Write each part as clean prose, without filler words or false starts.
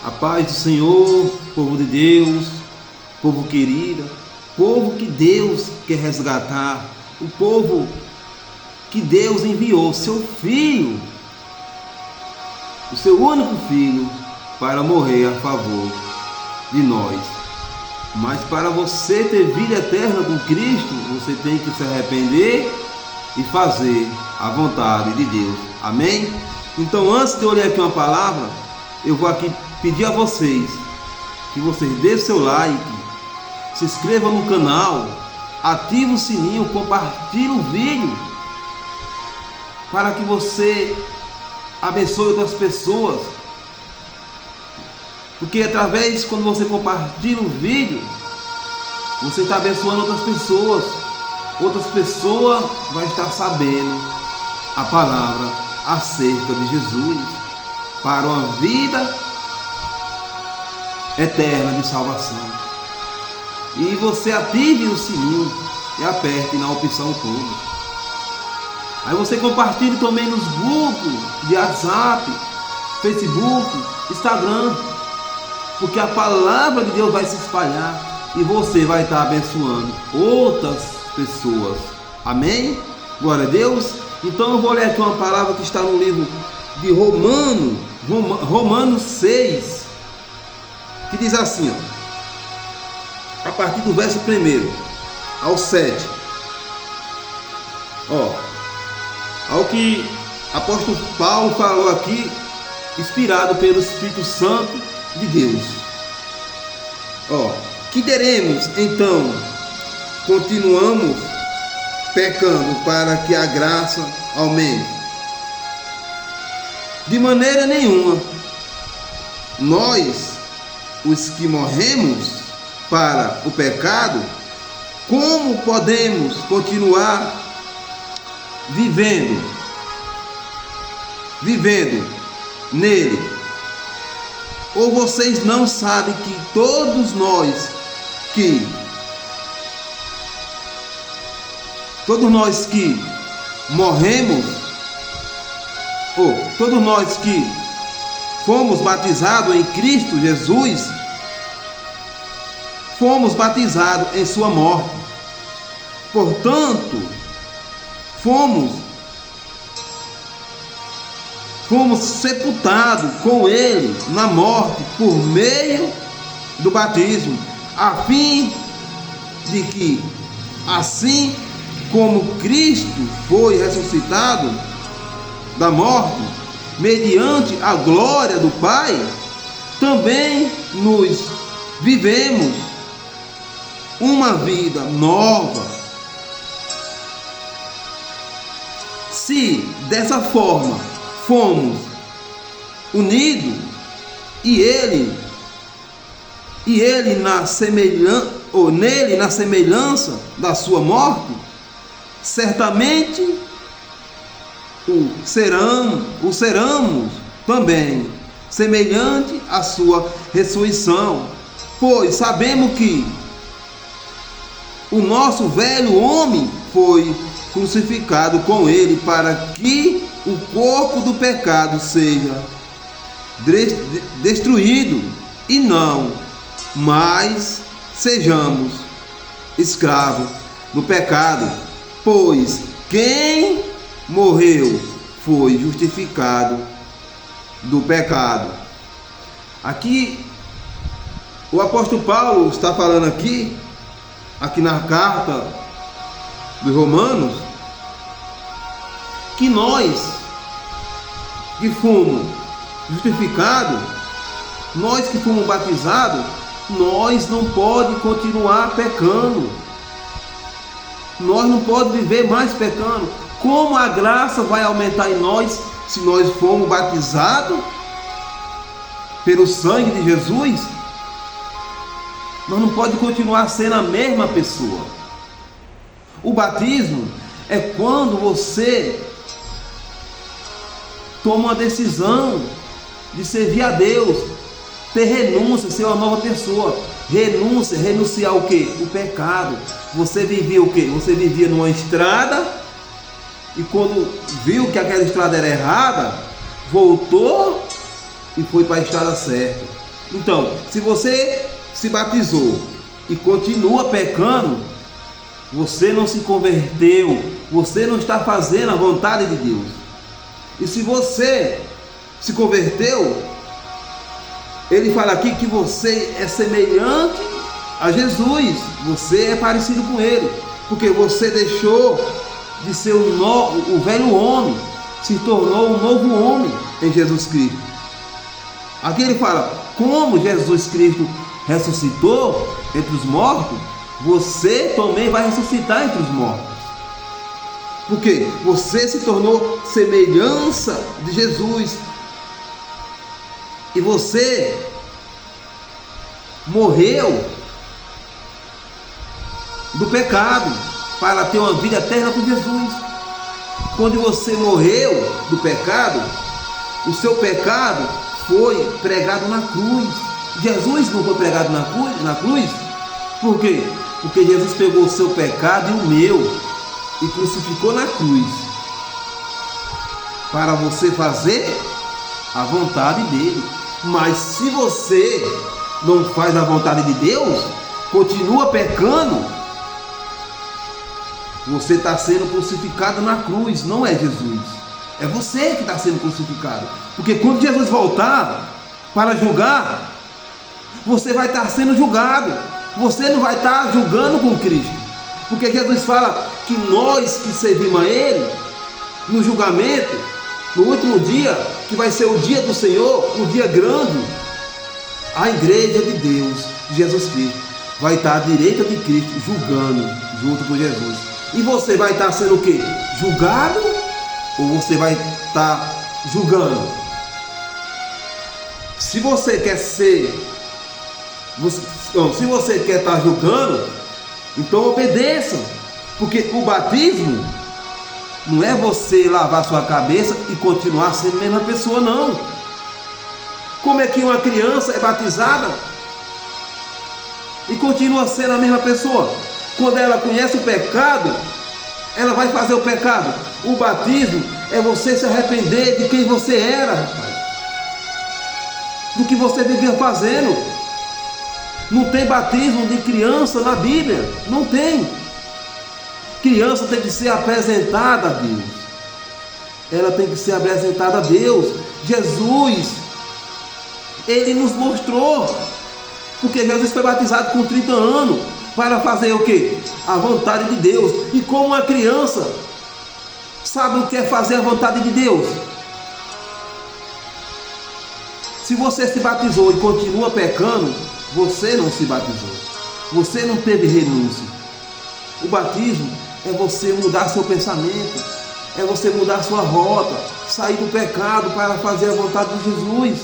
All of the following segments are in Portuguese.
A paz do Senhor, povo de Deus, povo querido, povo que Deus quer resgatar, o povo que Deus enviou seu Filho, o seu único Filho, para morrer a favor de nós. Mas para você ter vida eterna com Cristo, você tem que se arrepender e fazer a vontade de Deus. Amém? Então, antes de eu ler aqui uma palavra, eu vou aqui pedir a vocês que vocês dêem seu like, se inscrevam no canal, ative o sininho, compartilhe o vídeo, para que você abençoe outras pessoas. Porque através, quando você compartilha o vídeo, você está abençoando outras pessoas. Outras pessoas vão estar sabendo a palavra acerca de Jesus para uma vida eterna de salvação. E você ative o sininho e aperte na opção todos. Aí você compartilhe também nos grupos de WhatsApp, Facebook, Instagram, porque a palavra de Deus vai se espalhar e você vai estar abençoando outras pessoas. Amém? Glória a Deus. Então eu vou ler aqui uma palavra que está no livro de Romanos 6, que diz assim, a partir do verso 1 ao 7. Ao que apóstolo Paulo falou aqui, inspirado pelo Espírito Santo de Deus. Que diremos então? Continuamos pecando para que a graça aumente? De maneira nenhuma. Nós, os que morremos para o pecado, como podemos continuar vivendo nele? Ou vocês não sabem que todos nós que morremos, ou todos nós que fomos batizados em Cristo Jesus, fomos batizados em sua morte. Portanto, fomos sepultados com ele na morte por meio do batismo, a fim de que, assim como Cristo foi ressuscitado da morte, mediante a glória do Pai, também nos vivemos uma vida nova. Se dessa forma fomos unidos e nele na semelhança da sua morte, certamente o seremos também semelhante à sua ressurreição, pois sabemos que o nosso velho homem foi crucificado com ele para que o corpo do pecado seja destruído e não mais sejamos escravos do pecado, pois quem morreu foi justificado do pecado. Aqui o apóstolo Paulo está falando aqui na carta dos Romanos, que nós que fomos justificados, nós que fomos batizados, nós não podemos continuar pecando. Nós não podemos viver mais pecando. Como a graça vai aumentar em nós se nós formos batizados pelo sangue de Jesus? Nós não podemos continuar sendo a mesma pessoa. O batismo é quando você toma uma decisão de servir a Deus, ter renúncia, ser uma nova pessoa. Renunciar o quê? O pecado. Você vivia o quê? Você vivia numa estrada e quando viu que aquela estrada era errada, voltou e foi para a estrada certa. Então, se você se batizou e continua pecando, você não se converteu, você não está fazendo a vontade de Deus. E se você se converteu, ele fala aqui que você é semelhante a Jesus, você é parecido com ele, porque você deixou de ser o velho homem, se tornou um novo homem em Jesus Cristo. Aqui ele fala, como Jesus Cristo ressuscitou entre os mortos, você também vai ressuscitar entre os mortos. Porque você se tornou semelhança de Jesus. E você morreu do pecado para ter uma vida eterna com Jesus. Quando você morreu do pecado, o seu pecado foi pregado na cruz. Jesus não foi pregado na cruz? Por quê? Porque Jesus pegou o seu pecado e o meu e crucificou na cruz para você fazer a vontade dele. Mas se você não faz a vontade de Deus, continua pecando, você está sendo crucificado na cruz, não é Jesus. É você que está sendo crucificado. Porque quando Jesus voltar para julgar, você vai estar sendo julgado. Você não vai estar julgando com Cristo. Porque Jesus fala que nós que servimos a Ele, no julgamento, no último dia, que vai ser o dia do Senhor, o dia grande, a igreja de Deus, Jesus Cristo, vai estar à direita de Cristo, julgando junto com Jesus. E você vai estar sendo o quê? Julgado? Ou você vai estar julgando? Se você quer ser... se você quer estar julgando, então obedeça. Porque o batismo não é você lavar sua cabeça e continuar sendo a mesma pessoa, não. Como é que uma criança é batizada e continua sendo a mesma pessoa? Quando ela conhece o pecado, ela vai fazer o pecado. O batismo é você se arrepender de quem você era, rapaz, do que você vivia fazendo. Não tem batismo de criança na Bíblia, não tem. Criança tem que ser apresentada a Deus. Ela tem que ser apresentada a Deus. Jesus, Ele nos mostrou. Porque Jesus foi batizado com 30 anos. Para fazer o quê? A vontade de Deus. E como uma criança sabe o que é fazer a vontade de Deus? Se você se batizou e continua pecando, você não se batizou. Você não teve renúncia. O batismo é você mudar seu pensamento, é você mudar sua rota, sair do pecado para fazer a vontade de Jesus.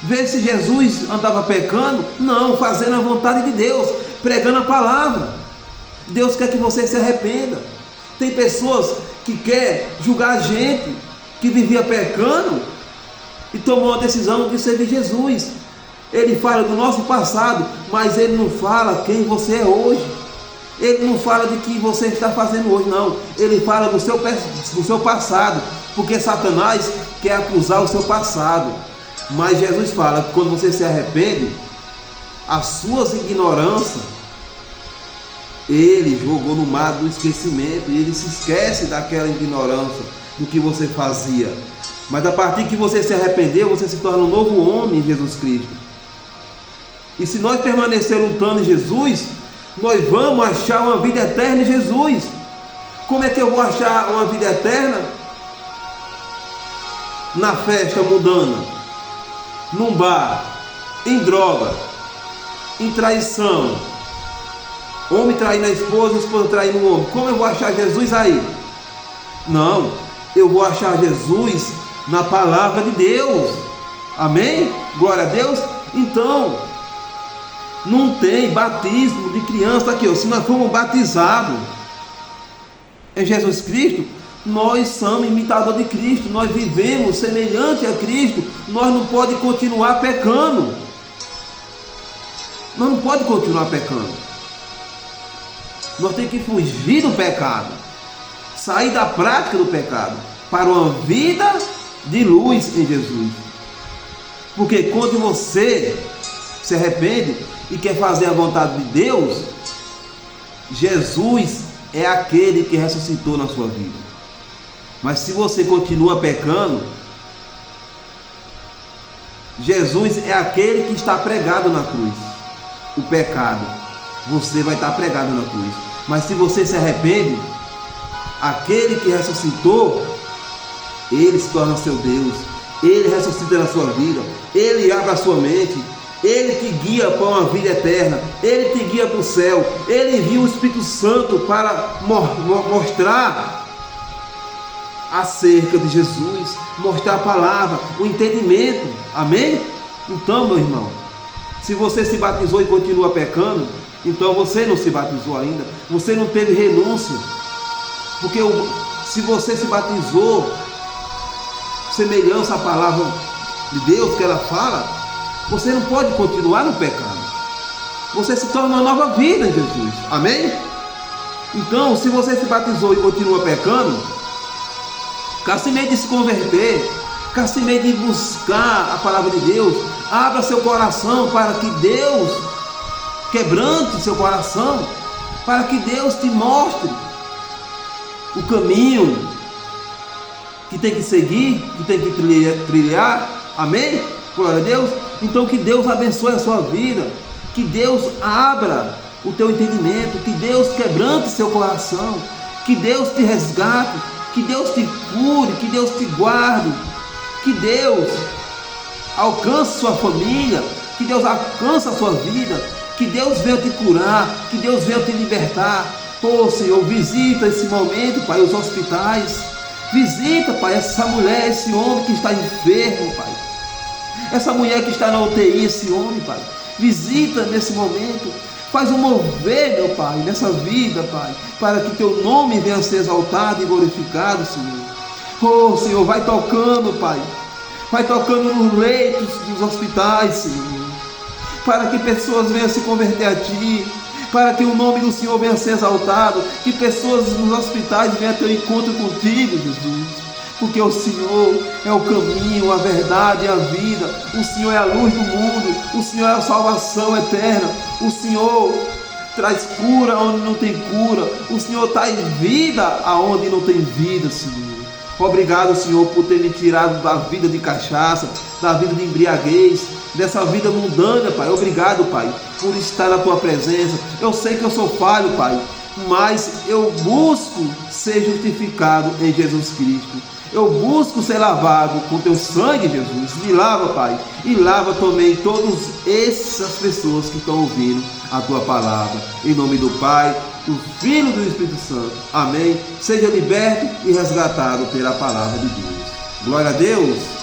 Ver se Jesus andava pecando? Não, fazendo a vontade de Deus, pregando a palavra. Deus quer que você se arrependa. Tem pessoas que querem julgar a gente que vivia pecando e tomou a decisão de servir Jesus. Ele fala do nosso passado, mas ele não fala quem você é hoje. Ele não fala de que você está fazendo hoje, não. Ele fala do seu passado, porque Satanás quer acusar o seu passado. Mas Jesus fala que quando você se arrepende, as suas ignorâncias, Ele jogou no mar do esquecimento, e Ele se esquece daquela ignorância, do que você fazia. Mas a partir que você se arrependeu, você se torna um novo homem em Jesus Cristo. E se nós permanecer lutando em Jesus, nós vamos achar uma vida eterna em Jesus. Como é que eu vou achar uma vida eterna? Na festa mundana, num bar, em droga, em traição, homem traindo a esposa traindo o homem. Como eu vou achar Jesus aí? Não, eu vou achar Jesus na palavra de Deus. Amém? Glória a Deus. Então, não tem batismo de criança aqui. Se nós formos batizados em Jesus Cristo, nós somos imitadores de Cristo, nós vivemos semelhante a Cristo. Nós não podemos continuar pecando. Nós não podemos continuar pecando. Nós temos que fugir do pecado, sair da prática do pecado, para uma vida de luz em Jesus. Porque quando você se arrepende e quer fazer a vontade de Deus, Jesus é aquele que ressuscitou na sua vida. Mas se você continua pecando, Jesus é aquele que está pregado na cruz. O pecado, você vai estar pregado na cruz. Mas se você se arrepende, aquele que ressuscitou, ele se torna seu Deus. Ele ressuscita na sua vida. Ele abre a sua mente. Ele te guia para uma vida eterna. Ele te guia para o céu. Ele envia o Espírito Santo para mostrar acerca de Jesus, mostrar a palavra, o entendimento. Amém? Então, meu irmão, se você se batizou e continua pecando, então você não se batizou ainda. Você não teve renúncia. Porque se você se batizou semelhança à palavra de Deus que ela fala, você não pode continuar no pecado. Você se torna uma nova vida em Jesus. Amém? Então, se você se batizou e continua pecando, caça-meio de se converter, caça-meio de buscar a palavra de Deus. Abra seu coração para que Deus quebrante seu coração, para que Deus te mostre o caminho que tem que seguir, que tem que trilhar. Amém? Glória a Deus. Então que Deus abençoe a sua vida, que Deus abra o teu entendimento, que Deus quebrante seu coração, que Deus te resgate, que Deus te cure, que Deus te guarde, que Deus alcance sua família, que Deus alcance a sua vida, que Deus venha te curar, que Deus venha te libertar. Pô, Senhor, visita esse momento, Pai, os hospitais. Visita, Pai, essa mulher, esse homem que está enfermo, Pai. Essa mulher que está na UTI, esse homem, Pai. Visita nesse momento. Faz um mover, meu Pai, nessa vida, Pai, para que teu nome venha a ser exaltado e glorificado, Senhor. Oh, Senhor, vai tocando, Pai. Vai tocando nos leitos dos hospitais, Senhor. Para que pessoas venham se converter a Ti. Para que o nome do Senhor venha a ser exaltado. Que pessoas nos hospitais venham a ter um encontro contigo, Jesus. Porque o Senhor é o caminho, a verdade e a vida. O Senhor é a luz do mundo. O Senhor é a salvação eterna. O Senhor traz cura onde não tem cura. O Senhor traz vida aonde não tem vida, Senhor. Obrigado, Senhor, por ter me tirado da vida de cachaça, da vida de embriaguez, dessa vida mundana, Pai. Obrigado, Pai, por estar na Tua presença. Eu sei que eu sou falho, Pai, mas eu busco ser justificado em Jesus Cristo. Eu busco ser lavado com Teu sangue, Jesus. Me lava, Pai, e lava também todas essas pessoas que estão ouvindo a Tua palavra. Em nome do Pai, do Filho e do Espírito Santo. Amém. Seja liberto e resgatado pela palavra de Deus. Glória a Deus.